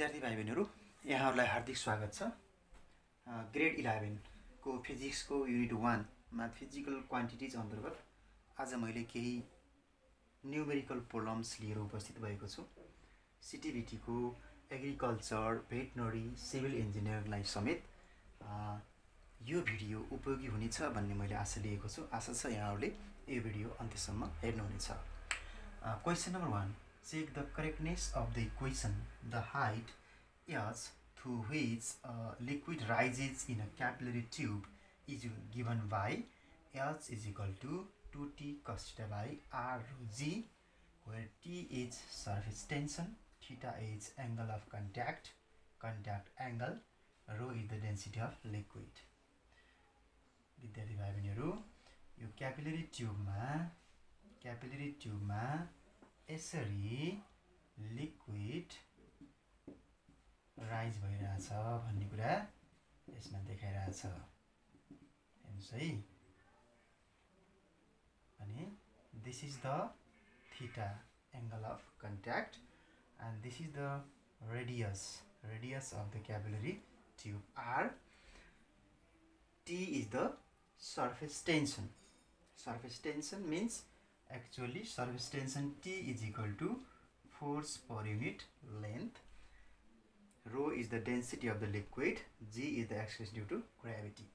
विद्यार्थी भाइ बहिनीहरु यहाँहरुलाई हार्दिक स्वागत छ। ग्रेड 11 को फिजिक्स को युनिट 1 मा फिजिकल क्वान्टिटीज अन्तर्गत आज मैले केही न्यूमेरिकल प्रब्लम्स लिएर उपस्थित भएको छु। सीटीबीटी को एग्रिकल्चर, भेटनरी, सिभिल इन्जिनियरिङलाई समेत यो भिडियो उपयोगी हुनेछ भन्ने मैले आशा लिएको छु। आशा छ यहाँहरुले यो भिडियो अन्त्यसम्म हेर्नुहुनेछ। Question number 1, check the correctness of the equation. The height h through which a liquid rises in a capillary tube is given by h is equal to 2t cos theta by r rho g, where t is surface tension, theta is angle of contact angle, rho is the density of liquid. विद्यार्थी भाइ बहिनीहरु, यो capillary ट्युबमा यसरी liquid rise भइरहेछ भन्ने कुरा यसमा देखाइरहेछ। हेर्नुस् है, अनि this is the theta angle of contact and this is the radius of the capillary tube r. T is the surface tension. Surface tension means actually surface tension T is equal to force per unit length. Rho is the density of the liquid. G is the acceleration due to gravity.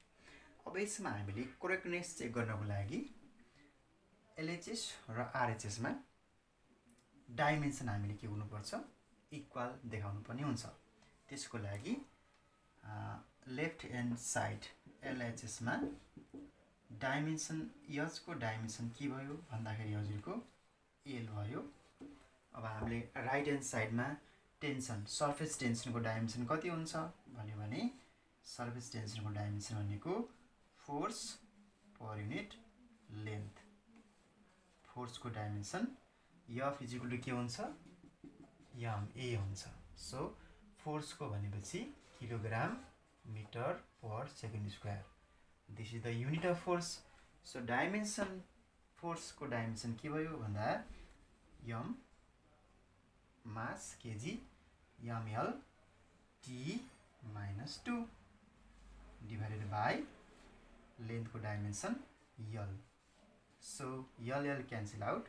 अब यसमा हामीले correctness check गर्नको लागि LHS र RHS मा dimension हामीले के गर्नुपर्छ, इक्वल देखाउनु पर्ने हुन्छ। त्यसको लागि लेफ्ट ह्यान्ड साइड LHS मा डाइमेन्सन h को डाइमेन्सन के भयो भन्दाखेरि हजुरको l भयो। अब हामीले राइट ह्यान्ड साइडमा टेन्सन, सर्फेस टेन्सनको डाइमेन्सन कति हुन्छ भन्यो भने सर्फेस टेन्सनको डाइमेन्सन भनेको फोर्स पर युनिट लेन्थ। फोर्सको dimension f is equal to के हुन्छ, ma हुन्छ। सो फोर्सको भनेपछि kilogram metre per second square. This is the unit of force. So dimension force को dimension के भयो भन्दा m mass kg ml t minus 2 divided by length को dimension l. So l cancel out.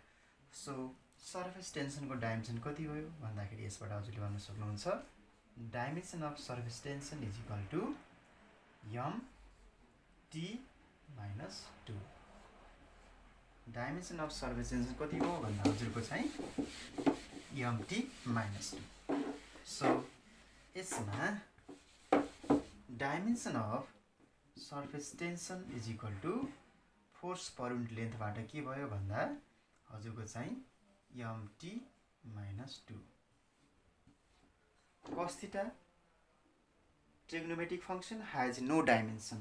So surface tension को dimension कति भयो भन्दाखेरि यसबाट हजुरले भन्न सक्नुहुन्छ, dimension of surface tension is equal to m t minus 2. Dimension of surface tension कति हो भन्दा हजुरको चाहिँ mt minus 2. So यसमा dimension of surface tension is equal to force per unit length बाट के भयो भन्दा हजुरको चाहिँ mt minus 2. Cos theta trigonometric function has no dimension.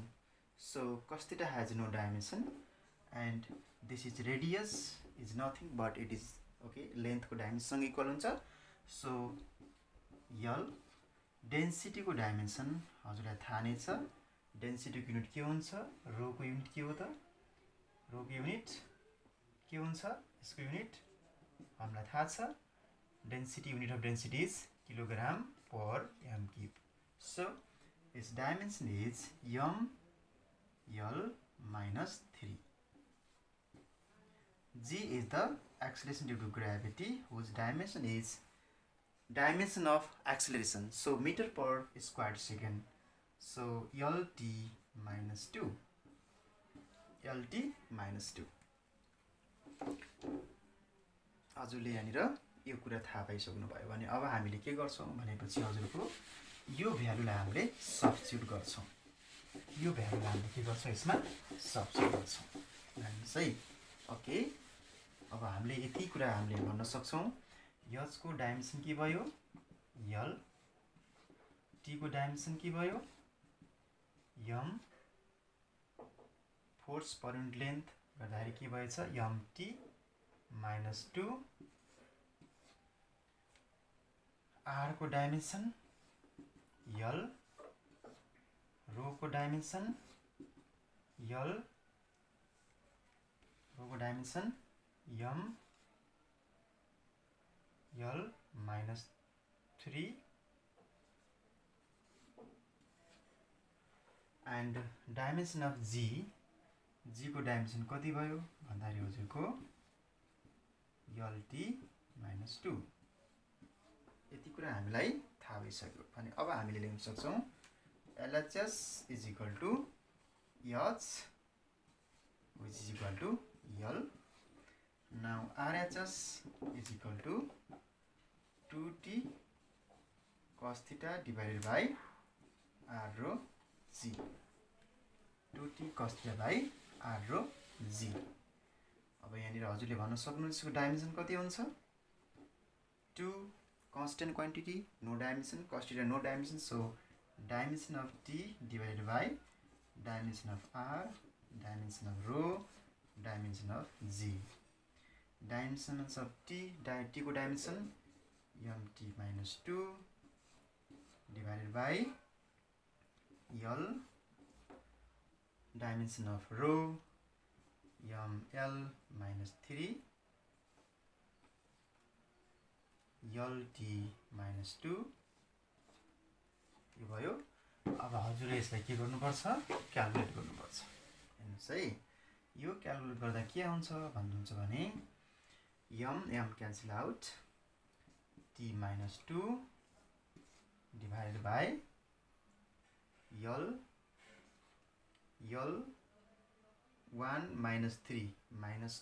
So cos theta has no dimension and this is radius is nothing but it is okay length को dimension equal हुन्छ। So l density को dimension हजुरलाई थाहा नै छ। density को unit के हुन्छ, rho को युनिट के हो त, rho को युनिट के हुन्छ, यसको युनिट हामीलाई थाहा छ। density unit of density is kilogram per m cube. So its dimension is l minus 3. G is the acceleration due to gravity, whose dimension is dimension of acceleration. So meter per square second. So lt minus 2. lt minus 2. हजुरले यहाँनिर यो कुरा थाहा पाइसक्नु भयो भने अब हामीले के गर्छौं भनेपछि हजुरको यो भ्यालुलाई हामीले सब्स्टिट्युट गर्छौं। यो भ्यालुलाई हामीले के गर्छौं, यसमा सब्स्टिट्युट गर्छौं। हेर्नुस् है, ओके। अब हामीले यति कुरा हामीले भन्न सक्छौं, h को डाइमेन्सन के भयो l, t को डाइमेन्सन के भयो m, force per unit length गर्दाखेरि के भएछ mt minus 2, r को डाइमेन्सन l, rho को डाइमेन्सन l, rho को dimension m l minus 3 and dimension of g को डाइमेन्सन कति भयो भन्दाखेरि हजुरको LT - 2 यति कुरा हामीलाई थाहा भइसक्यो भने अब हामीले लेख्न सक्छौं LHS is equal to H which is equal to L. Now RHS is equal to 2T cos theta divided by R rho G. 2T cos theta by R rho G. अब यहाँनिर हजुरले भन्न सक्नुहुन्छ यसको डाइमेन्सन कति हुन्छ 2 constant quantity no dimension cos theta no dimension, so dimension of T divided by dimension of R, dimension of rho, dimension of G. Dimensions of T को dimension MT - 2 divided by L, dimension of rho ML - 3 LT - 2 यो भयो। अब हजुरले यसलाई के गर्नुपर्छ calculate गर्नुपर्छ। हेर्नुस् है यो क्याल्कुलेट गर्दा के हुन्छ भन्नुहुन्छ भने m cancel out T - 2 divided by L 1 - 3 -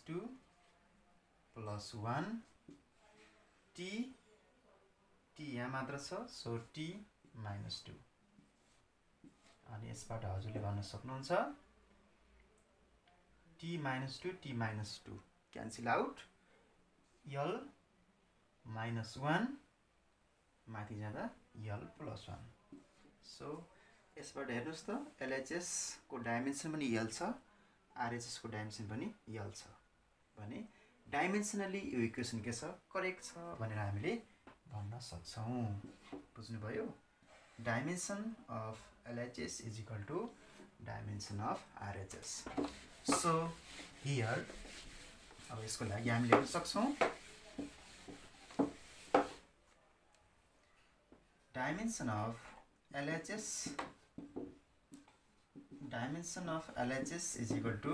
2 plus 1 T यहाँ मात्र छ, so T - 2 अनि यसबाट हजुरले भन्न सक्नुहुन्छ T - 2 क्यान्सल आउट L -1 माथि जाँदा L + 1, सो यसबाट हेर्नुस् त LHS को डाइमेन्सन पनि L छ, RHS को डाइमेन्सन पनि L छ भने डाइमेन्सनली यो इक्वेसन के छ करेक्ट छ भनेर हामीले भन्न सक्छौं। बुझ्नुभयो? Dimension of LHS is equal to dimension of RHS. So here अब यसको लागि हामीले लेख्न सक्छौं dimension of LHS is equal to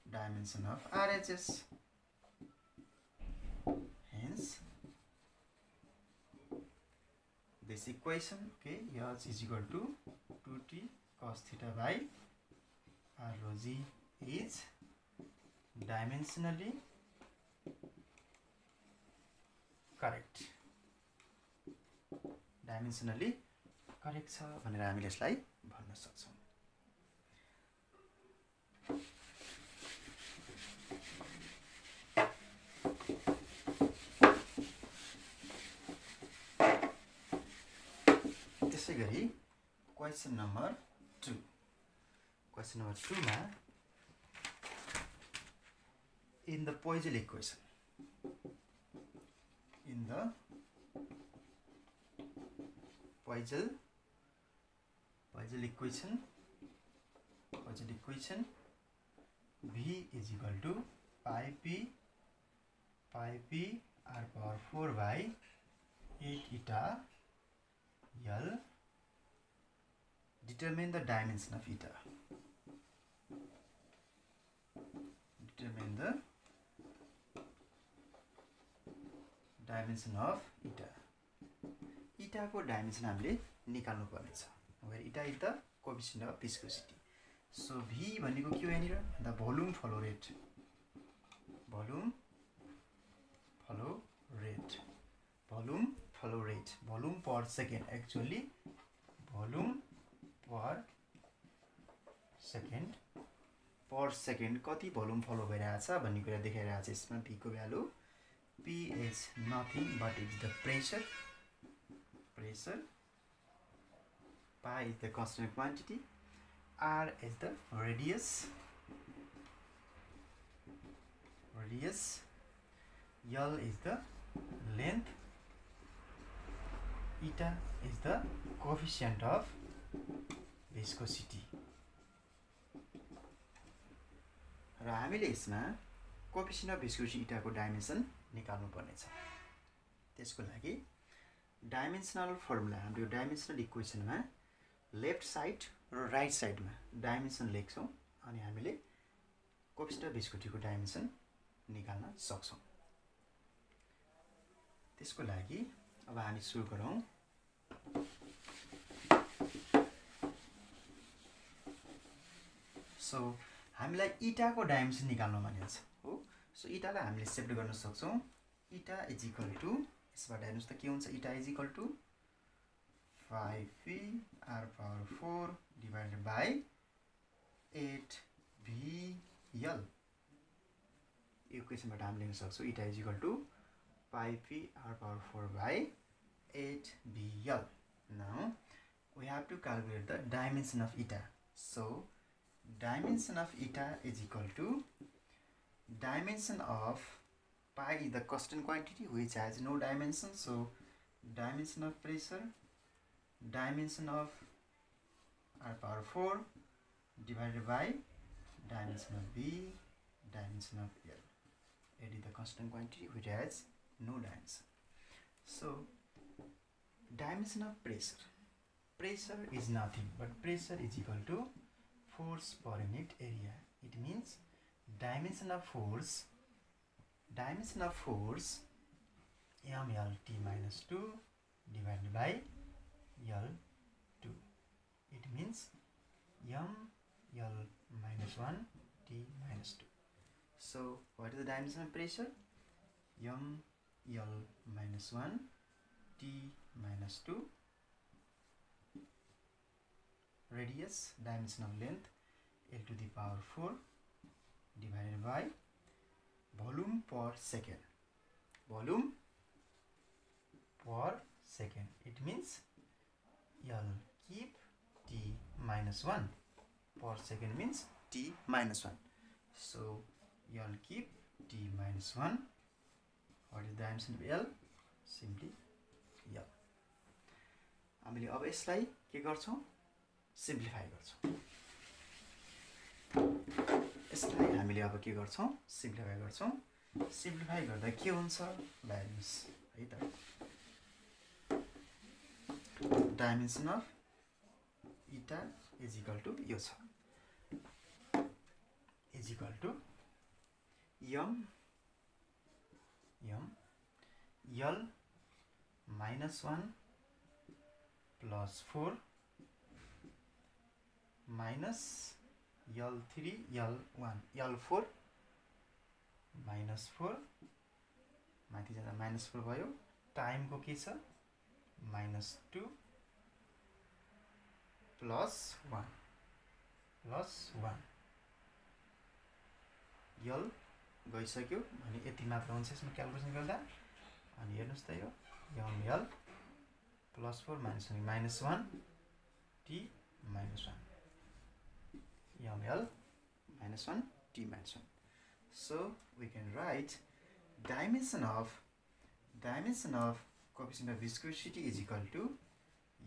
dimension of RHS. Hence this equation, okay, H is equal to 2T cos theta by R rho G is dimensionally correct. Dimensionally correct छ भनेर हामीले यसलाई भन्न सक्छौं। त्यसैगरी क्वेशन नम्बर 2 मा in the Poiseuille equation, Poiseuille equation V is equal to pi p r power 4 by 8 eta L. Determine the dimension of eta. Determine the dimension of eta. Eta को dimension हामीले निकाल्नु पर्ने छ। Where eta is the coefficient of viscosity. So V भनेको के हो यहाँनिर? The volume flow rate. Volume per second. Actually volume per second कति भोल्युम फ्लो भइरहेछ भन्ने कुरा देखाइरहेछ। यसमा p को value p is nothing but it's the pressure, pi is the constant quantity, r is the radius, L is the length, eta is the coefficient of viscosity. र हामीले यसमा कोएफिसिएन्ट अफ विस्कोसिटी eta को dimension निकाल्नु पर्ने छ। त्यसको लागि dimensional formula हाम्रो डाइमेन्सनल इक्वेसनमा लेफ्ट साइड र राइट साइडमा डाइमेन्सन लेख्छौँ अनि हामीले कोफिसिएन्ट अफ भिस्कोसिटीको डाइमेन्सन निकाल्न सक्छौँ। त्यसको लागि अब हामी सुरु गरौँ। सो हामीलाई इटाको डाइमेन्सन निकाल्नु भनेको छ हो। सो इटालाई हामीले सेट गर्न सक्छौँ। इटा इज इक्वल टु, यसबाट हेर्नुहोस् त के हुन्छ, eta is equal to 5p r power 4 divided by 8vl। यो क्वेसनबाट हामीले लेख्न सक्छौँ eta is equal to 5p r power 4 by 8vl। Now we have to calculate the dimension of eta. So dimension of eta is equal to dimension of pi is the constant quantity which has no dimension. So dimension of pressure, dimension of r power 4 divided by dimension of v, dimension of l. It is the constant quantity which has no dimension. So dimension of pressure. Pressure is nothing but pressure is equal to force per unit area. It means dimension of force mLT minus 2 divided by L2. It means mL minus 1 T minus 2. So what is the dimension of pressure? mL minus 1 T minus 2. Radius, dimension of length, L to the power 4 divided by volume per second. Volume per second. It means L keep T minus 1. Per second means T minus 1. So L keep T minus 1. What is the dimension of L? Simply L. हामीले अब यसलाई के गर्छौं, simplify गर्छौं। यसलाई हामीले अब के गर्छौं, सिम्प्लिफाई गर्छौं। सिम्प्लिफाई गर्दा के हुन्छ ल हेर्नुस् है त। Dimension of eta is equal to यो छ, is equal to m l minus 1 plus 4 minus L3 L1 L4 minus 4 माथि जाँदा minus 4 भयो। टाइम को के छ minus 2 plus 1 L गइसक्यो भने यति मात्र हुन्छ यसमा क्याल्कुलेसन गर्दा। अनि हेर्नुस् त यो ml plus 4 minus 1 T minus 1 ml minus 1 T minus 1. So we can write dimension of coefficient of viscosity is equal to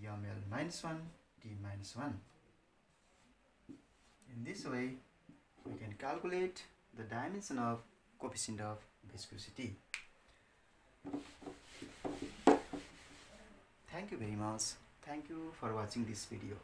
ml minus 1 T minus 1. In this way we can calculate the dimension of coefficient of viscosity. Thank you very much. Thank you for watching this video.